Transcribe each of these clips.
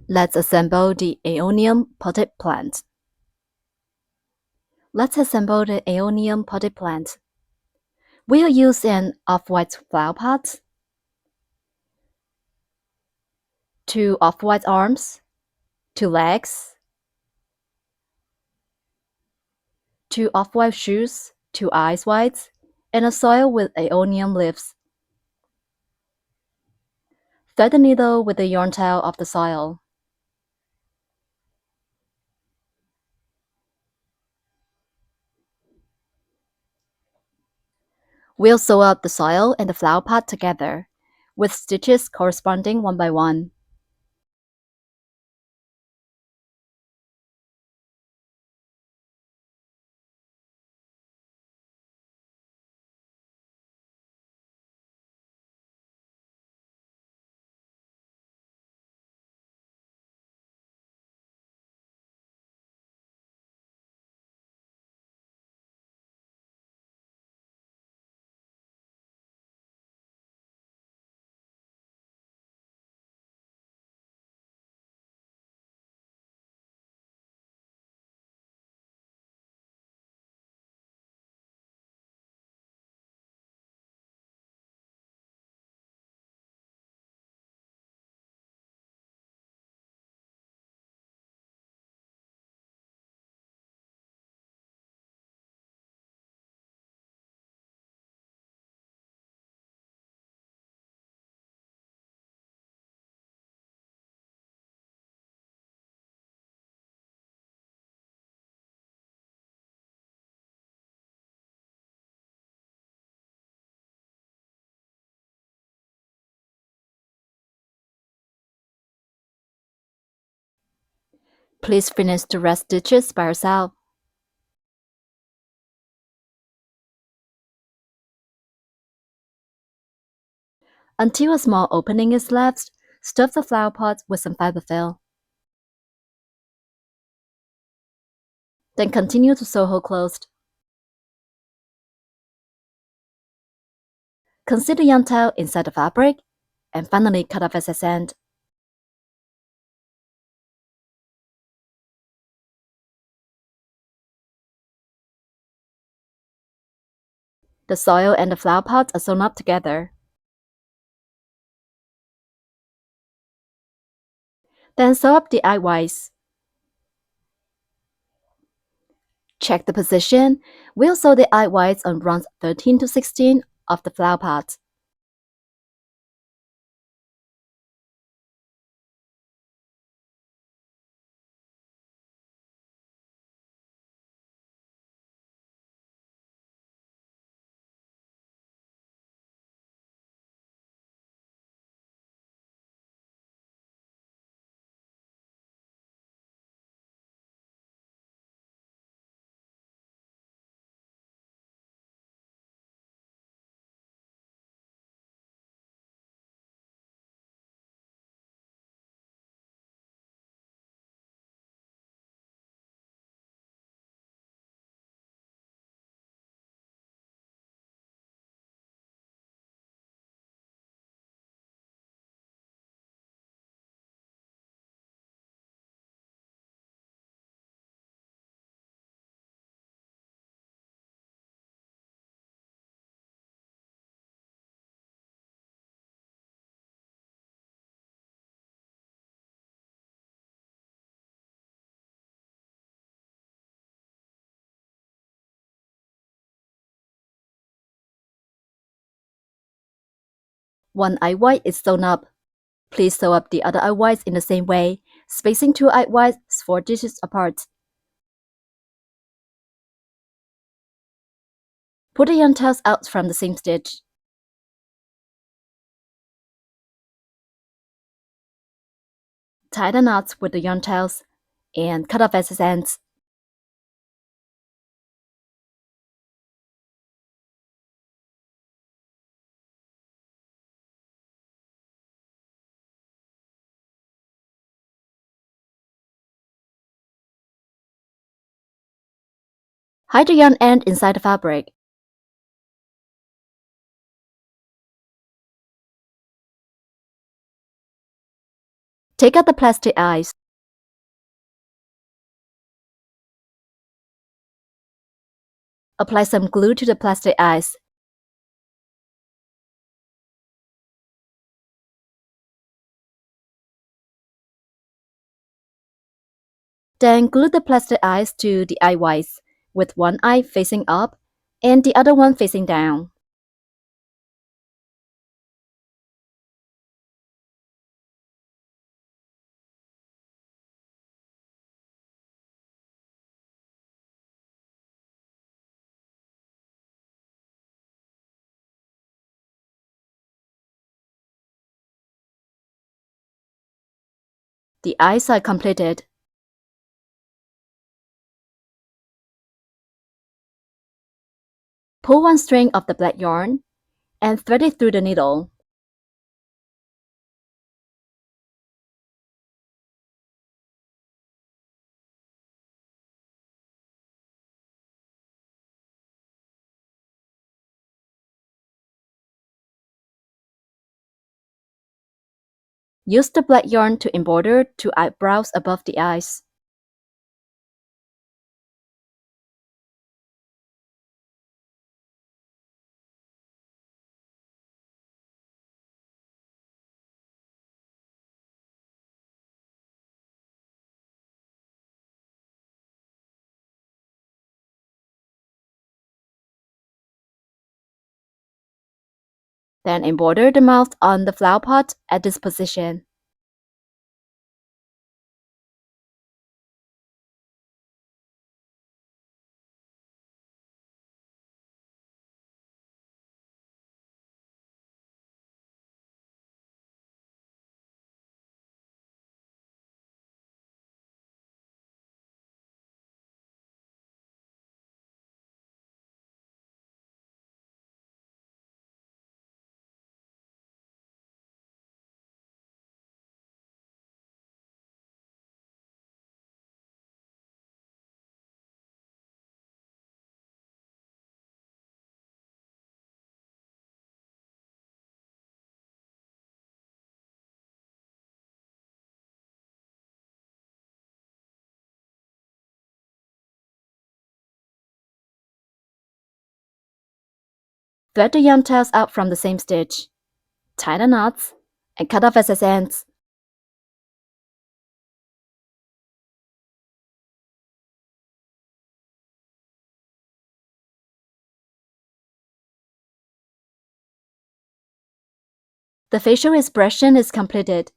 Let's assemble the aeonium potted plant. Let's assemble the aeonium potted plant. We'll use an off-white flower pot, 2 off-white arms, 2 legs, 2 off-white shoes, 2 eyes whites, and a soil with aeonium leaves. Thread the needle with the yarn tail of the soil. We'll sew up the soil and the flower pot together, with stitches corresponding one by one. Please finish the rest stitches by yourself. Until a small opening is left, stuff the flower pot with some fiber fill. Then continue to sew hole closed. Conceal the yarn tail inside the fabric, and finally cut off excess end. The soil and the flower pot are sewn up together. Then sew up the eye whites. Check the position. We'll sew the eye whites on rounds 13 to 16 of the flower pot. One eye white is sewn up. Please sew up the other eye whites in the same way, spacing 2 eye whites 4 stitches apart. Pull the yarn tails out from the same stitch. Tie the knots with the yarn tails and cut off excess ends. Hide the yarn end inside the fabric. Take out the plastic eyes. Apply some glue to the plastic eyes. Then glue the plastic eyes to the eye whites, with one eye facing up and the other one facing down. The eyes are completed. Pull one string of the black yarn and thread it through the needle. Use the black yarn to embroider 2 eyebrows above the eyes. Then embroider the mouth on the flower pot at this position. Thread the yarn tails out from the same stitch. Tie the knots and cut off excess ends. The facial expression is completed.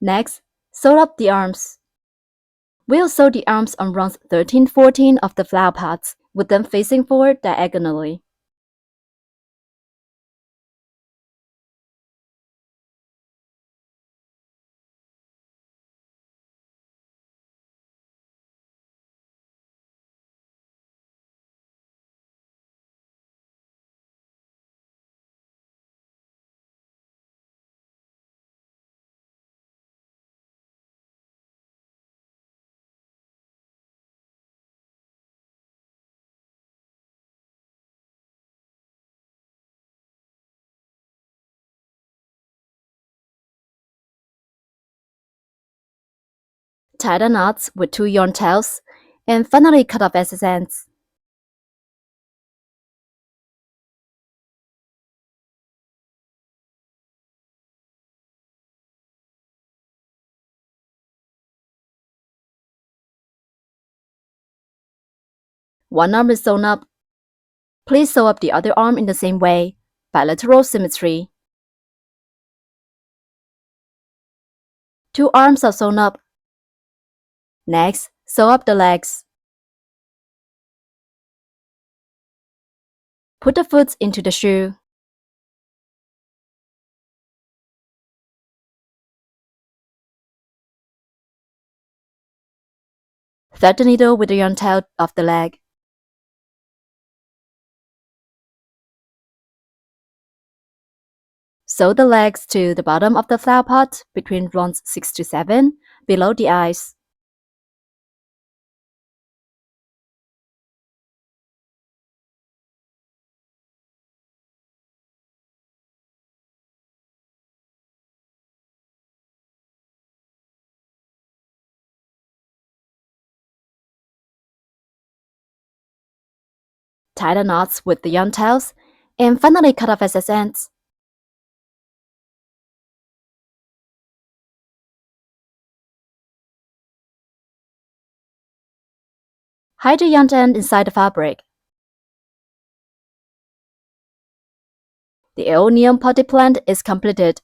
Next, sew up the arms. We'll sew the arms on rounds 13-14 of the flower pots, with them facing forward diagonally. Tie the knots with 2 yarn tails, and finally cut off excess ends. One arm is sewn up. Please sew up the other arm in the same way, bilateral symmetry. 2 arms are sewn up. Next, sew up the legs. Put the foot into the shoe. Thread the needle with the yarn tail of the leg. Sew the legs to the bottom of the flower pot between rounds 6 to 7, below the eyes. tie the knots with the yarn tails, and finally cut off excess ends. Hide the yarn end inside the fabric. The aeonium potted plant is completed.